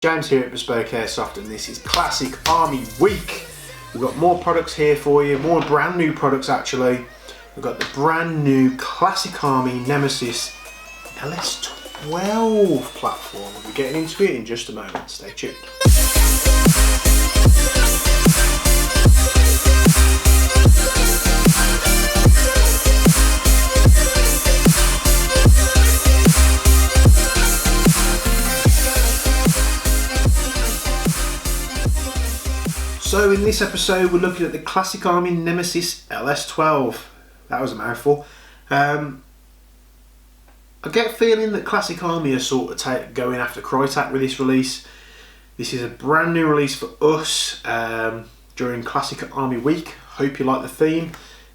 James here at Bespoke Airsoft, and this is Classic Army Week. We've got more products here for you, more brand new products actually. We've got the brand new Classic Army Nemesis LS12 platform. We'll be getting into it in just a moment, stay tuned. So in this episode we're looking at the Classic Army Nemesis LS12. That was a mouthful. I get a feeling that Classic Army are sort of going after Crytek with this release. This is a brand new release for us during Classic Army Week. Hope you like the theme.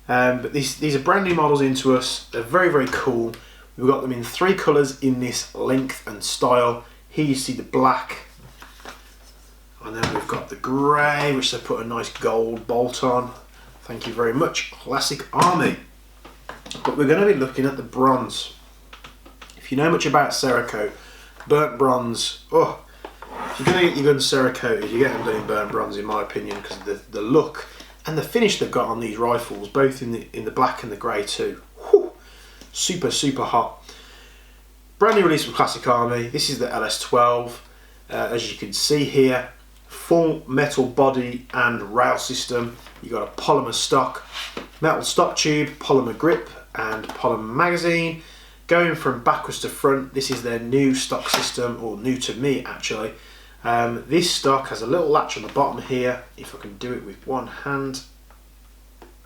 But these are brand new models into us. They're very, very cool. We've got them in 3 colours in this length and style. Here you see the black. And then we've got the grey, which they put a nice gold bolt on. Thank you very much, Classic Army. But we're going to be looking at the bronze. If you know much about Cerakote, burnt bronze, if you're going to get your guns Cerakoted, you get them done in burnt bronze in my opinion, because the look and the finish they've got on these rifles, both in the black and the grey too. Whew, super, super hot. Brand new release from Classic Army. This is the LS12. As you can see here, full metal body and rail system. You've got a polymer stock, metal stock tube, polymer grip and polymer magazine. Going from backwards to front, this is their new stock system, or new to me actually. This stock has a little latch on the bottom here, if I can do it with one hand.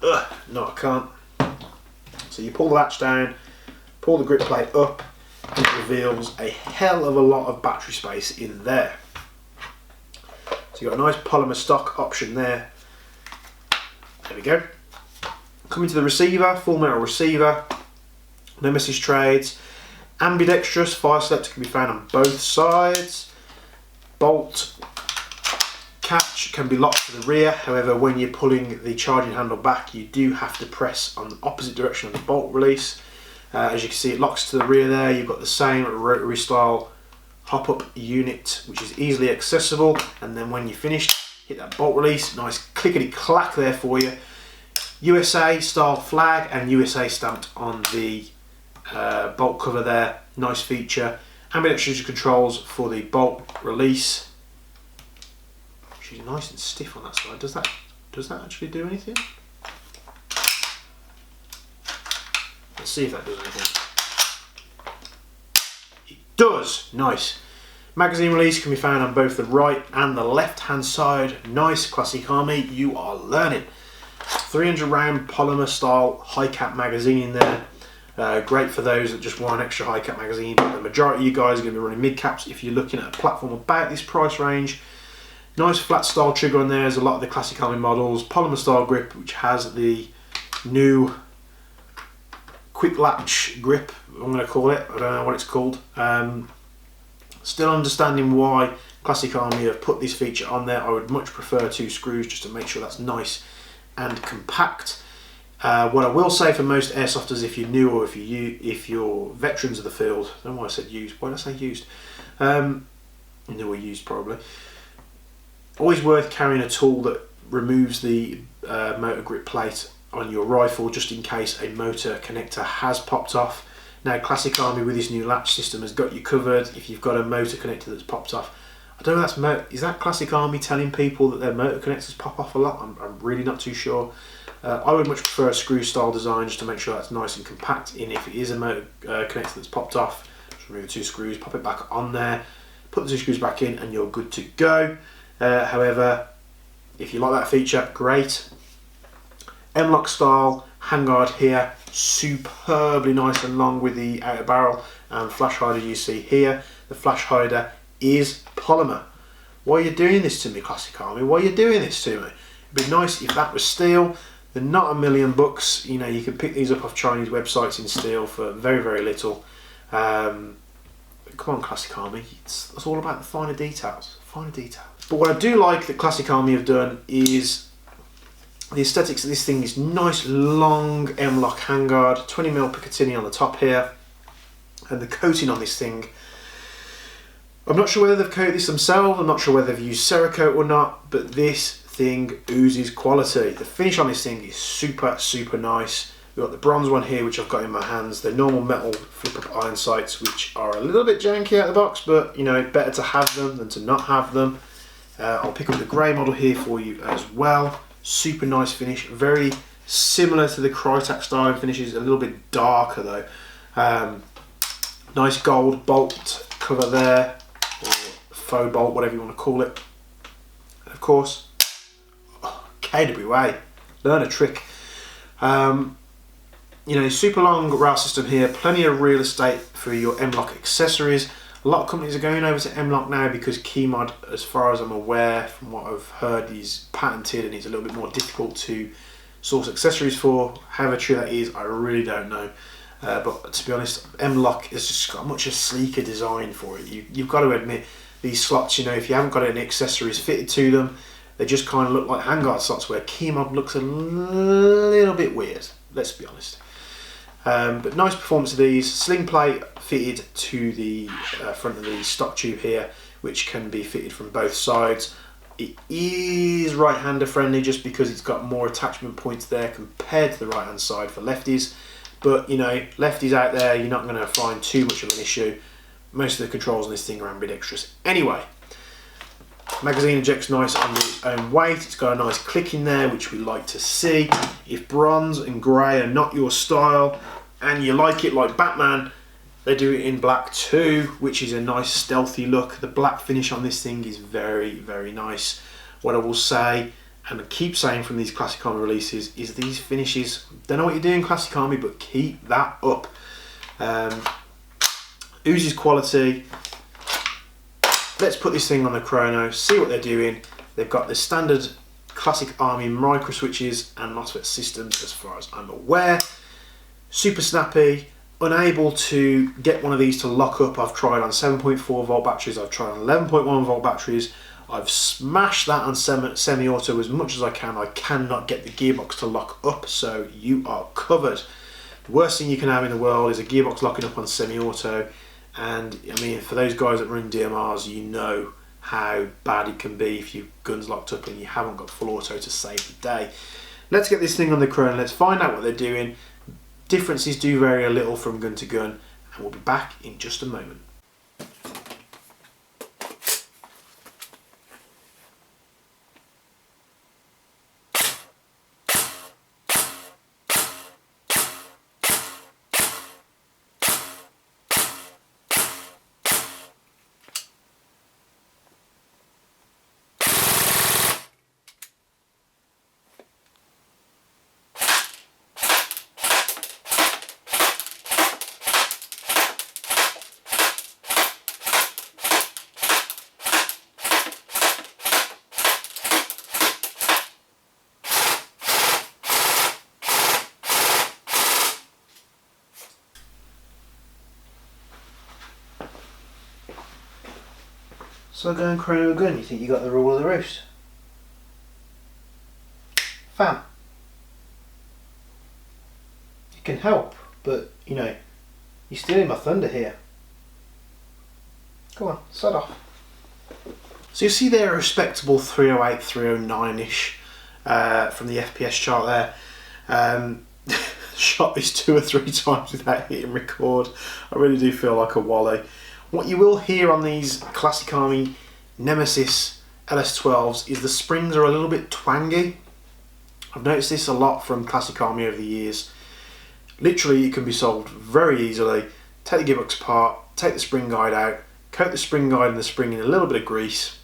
No I can't. So you pull the latch down, pull the grip plate up, and it reveals a hell of a lot of battery space in there. So you've got a nice polymer stock option there. There we go. Coming to the receiver, full metal receiver, Nemesis trades, ambidextrous fire selector can be found on both sides. Bolt catch can be locked to the rear, however when you're pulling the charging handle back you do have to press on the opposite direction of the bolt release. As you can see, it locks to the rear there. You've got the same rotary style hop-up unit which is easily accessible, and then when you're finished hit that bolt release, nice clickety clack there for you. USA style flag and USA stamped on the bolt cover there, nice feature. Ambidextrous controls for the bolt release, which is nice and stiff on that side. Does that actually do anything? Let's see if that does anything. It does! Nice. Magazine release can be found on both the right and the left hand side. Nice, Classic Army, you are learning. 300 round polymer style high cap magazine in there. Great for those that just want an extra high cap magazine, but the majority of you guys are going to be running mid caps if you're looking at a platform about this price range. Nice flat style trigger on there as a lot of the Classic Army models. Polymer style grip, which has the new quick latch grip, I'm going to call it. I don't know what it's called. Still understanding why Classic Army have put this feature on there. I would much prefer 2 screws just to make sure that's nice and compact. What I will say for most airsofters, if you're new or if you're veterans of the field, I don't know why I said used. Why did I say used? New or used probably. Always worth carrying a tool that removes the motor grip plate on your rifle just in case a motor connector has popped off. Now Classic Army with this new latch system has got you covered if you've got a motor connector that's popped off. I don't know, is that Classic Army telling people that their motor connectors pop off a lot? I'm really not too sure. I would much prefer a screw style design just to make sure that's nice and compact. And if it is a motor connector that's popped off, just remove the 2 screws, pop it back on there, put the 2 screws back in and you're good to go. However, if you like that feature, great. M-lok style handguard here, superbly nice and long with the outer barrel and flash hider you see here. The flash hider is polymer. Why are you doing this to me, Classic Army? Why are you doing this to me? It'd be nice if that was steel. They're not $1,000,000. You know, you can pick these up off Chinese websites in steel for very, very little. Come on, Classic Army. It's all about the finer details. Finer details. But what I do like that Classic Army have done is the aesthetics of this thing is nice long m-lok handguard, 20mm Picatinny on the top here, and the coating on this thing I'm not sure whether they've coated this themselves, I'm not sure whether they've used Cerakote or not, but this thing oozes quality. The finish on this thing is super nice. We've got the bronze one here, which I've got in my hands, the normal metal flip-up iron sights, which are a little bit janky out of the box, but you know, better to have them than to not have them. I'll pick up the grey model here for you as well. Super nice finish, very similar to the Crytek style finishes, a little bit darker though. Nice gold bolt cover there, or faux bolt, whatever you want to call it. And of course, KWA, learn a trick. You know, super long rail system here, plenty of real estate for your m-lok accessories. A lot of companies are going over to m-lok now because Keymod, as far as I'm aware, from what I've heard, is patented and it's a little bit more difficult to source accessories for. However true that is, I really don't know. But to be honest, m-lok has just got much a sleeker design for it. You've got to admit, these slots, you know, if you haven't got any accessories fitted to them, they just kind of look like handguard slots, where Keymod looks a little bit weird, let's be honest. But nice performance of these. Sling plate fitted to the front of the stock tube here, which can be fitted from both sides. It is right-hander friendly just because it's got more attachment points there compared to the right-hand side for lefties. But you know, lefties out there, you're not going to find too much of an issue. Most of the controls on this thing are ambidextrous anyway. Magazine ejects nice under its own weight. It's got a nice click in there, which we like to see. If bronze and grey are not your style and you like it like Batman, they do it in black too, which is a nice stealthy look. The black finish on this thing is very nice. What I will say, and I keep saying from these Classic Army releases, is these finishes, don't know what you're doing Classic Army, but keep that up. Oozes quality. Let's put this thing on the chrono, see what they're doing. They've got the standard Classic Army micro switches and MOSFET systems as far as I'm aware. Super snappy, unable to get one of these to lock up. I've tried on 7.4 volt batteries, I've tried on 11.1 volt batteries. I've smashed that on semi-auto as much as I can. I cannot get the gearbox to lock up, so you are covered. The worst thing you can have in the world is a gearbox locking up on semi-auto. And I mean, for those guys that run DMRs, you know how bad it can be if your gun's locked up and you haven't got full auto to save the day. Let's get this thing on the chrono, let's find out what they're doing. Differences do vary a little from gun to gun, and we'll be back in just a moment. So going chrono gun, you think you got the rule of the roost? Fam, you can help, but you know, you're stealing my thunder here. Go on, sod off. So you see there a respectable 308, 309-ish from the FPS chart there. Shot this 2 or 3 times without hitting record. I really do feel like a wally. What you will hear on these Classic Army Nemesis LS12s is the springs are a little bit twangy. I've noticed this a lot from Classic Army over the years. Literally, it can be solved very easily. Take the gearbox apart, take the spring guide out, coat the spring guide and the spring in a little bit of grease,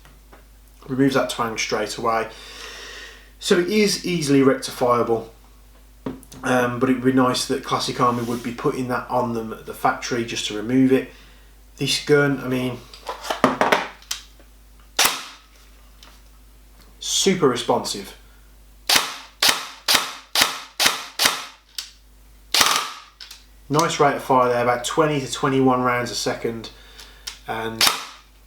removes that twang straight away. So it is easily rectifiable. But it would be nice that Classic Army would be putting that on them at the factory just to remove it. This gun, I mean, super responsive. Nice rate of fire there, about 20 to 21 rounds a second, and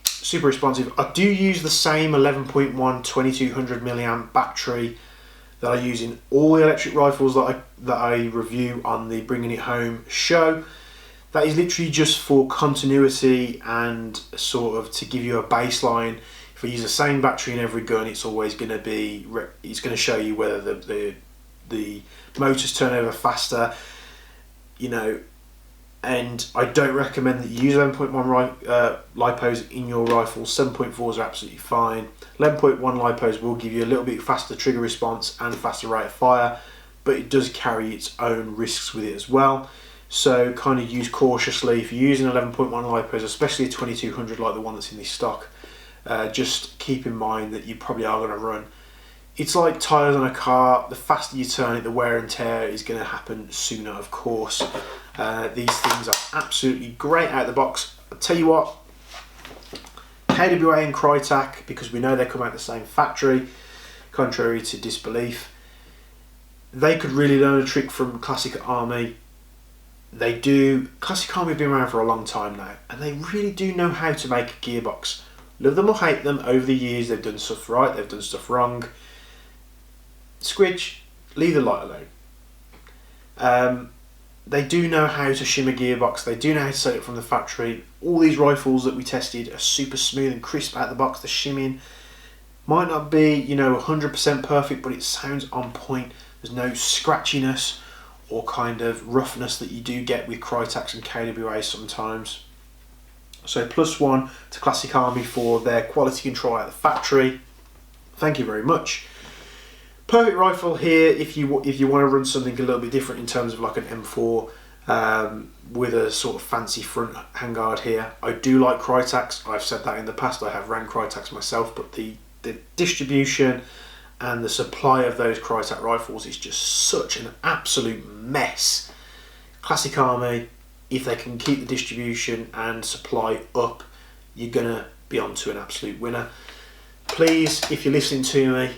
super responsive. I do use the same 11.1 2200 milliamp battery that I use in all the electric rifles that I review on the Bringing It Home show. That is literally just for continuity and sort of to give you a baseline. If we use the same battery in every gun, it's always going to be, it's going to show you whether the motors turn over faster, you know. And I don't recommend that you use 11.1 lipos in your rifles. 7.4s are absolutely fine. 11.1 lipos will give you a little bit faster trigger response and faster rate of fire, but it does carry its own risks with it as well. So kind of use cautiously. If you're using 11.1 lipos, especially a 2200 like the one that's in this stock, just keep in mind that you probably are going to run. It's like tyres on a car. The faster you turn it, the wear and tear is going to happen sooner, of course. These things are absolutely great out of the box. I'll tell you what, KWA and Crytek, because we know they come out the same factory, contrary to disbelief, they could really learn a trick from Classic Army. They do. Classic Army have been around for a long time now, and they really do know how to make a gearbox. Love them or hate them, over the years they've done stuff right, they've done stuff wrong. Squidge, leave the light alone. They do know how to shim a gearbox, they do know how to set it from the factory. All these rifles that we tested are super smooth and crisp out the box. The shimming might not be, you know, 100% perfect, but it sounds on point. There's no scratchiness or kind of roughness that you do get with Crytek and KWA sometimes. So +1 to Classic Army for their quality control at the factory. Thank you very much. Perfect rifle here if you want to run something a little bit different in terms of like an M4 with a sort of fancy front handguard here. I do like Crytek's. I've said that in the past. I have ran Crytek's myself, but the distribution and the supply of those Crytek rifles is just such an absolute mess. Classic Army, if they can keep the distribution and supply up, you're gonna be on to an absolute winner. Please, if you're listening to me,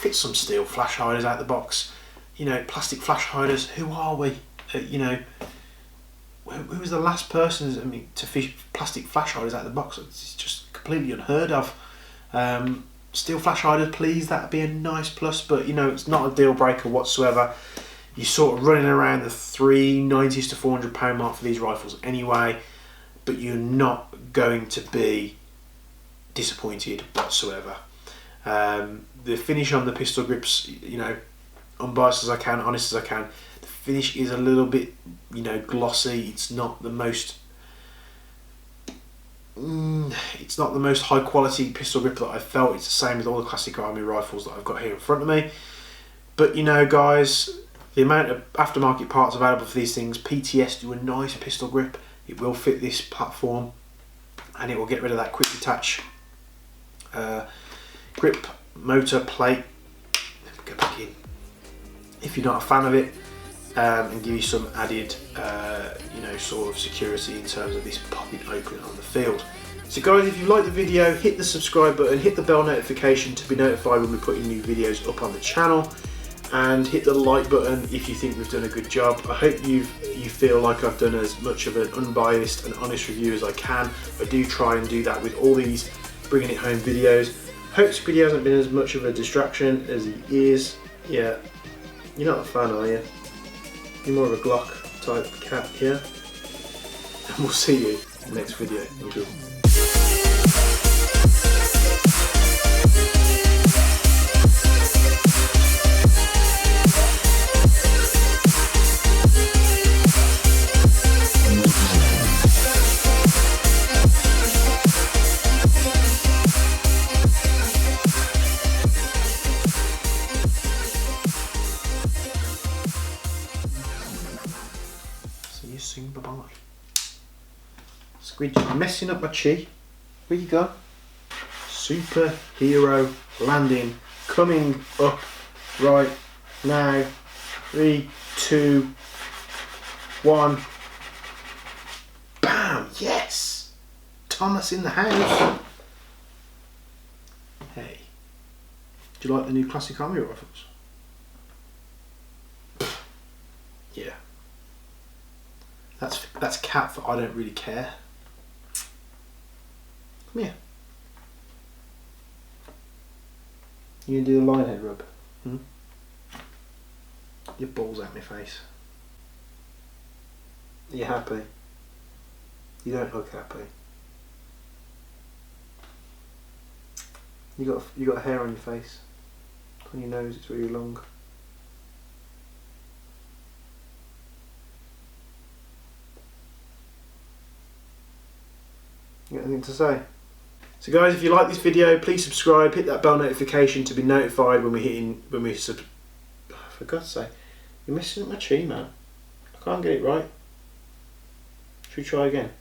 fit some steel flash hiders out the box. You know, plastic flash hiders, who are we? You know, who was the last person, I mean, to fish plastic flash hiders out the box? It's just completely unheard of. Steel flash hiders, please, that'd be a nice plus, but you know, it's not a deal breaker whatsoever. You're sort of running around the £390s to £400 mark for these rifles anyway, but you're not going to be disappointed whatsoever. The finish on the pistol grips, you know, unbiased as I can, honest as I can, the finish is a little bit, you know, glossy. It's not the most high quality pistol grip that I've felt. It's the same with all the Classic Army rifles that I've got here in front of me. But you know, guys, the amount of aftermarket parts available for these things, PTS do a nice pistol grip. It will fit this platform, and it will get rid of that quick detach grip motor plate. Let me go back in. If you're not a fan of it, and give you some added, you know, sort of security in terms of this popping open on the field. So guys, if you like the video, hit the subscribe button, hit the bell notification to be notified when we're putting new videos up on the channel, and hit the like button if you think we've done a good job. I hope you feel like I've done as much of an unbiased and honest review as I can. I do try and do that with all these bringing it home videos. Hope Squiddy hasn't been as much of a distraction as he is. Yeah, you're not a fan, are you? You're more of a Glock type cat, yeah? And we'll see you in the next video. Enjoy. Soon, bye bye. Squid, you're messing up my chi. Where you go? Superhero landing coming up right now. 3, 2, 1. Bam! Yes! Thomas in the house. Hey, do you like the new Classic Army rifles? Yeah. That's cat for I don't really care. Come here. You gonna do the line head rub? Your balls out my face. Are you happy? You don't look happy. You got hair on your face. On your nose, it's really long. You got anything to say? So guys, if you like this video, please subscribe, hit that bell notification to be notified when for God's sake, you're messing up my tree, man. I can't get it right. Should we try again?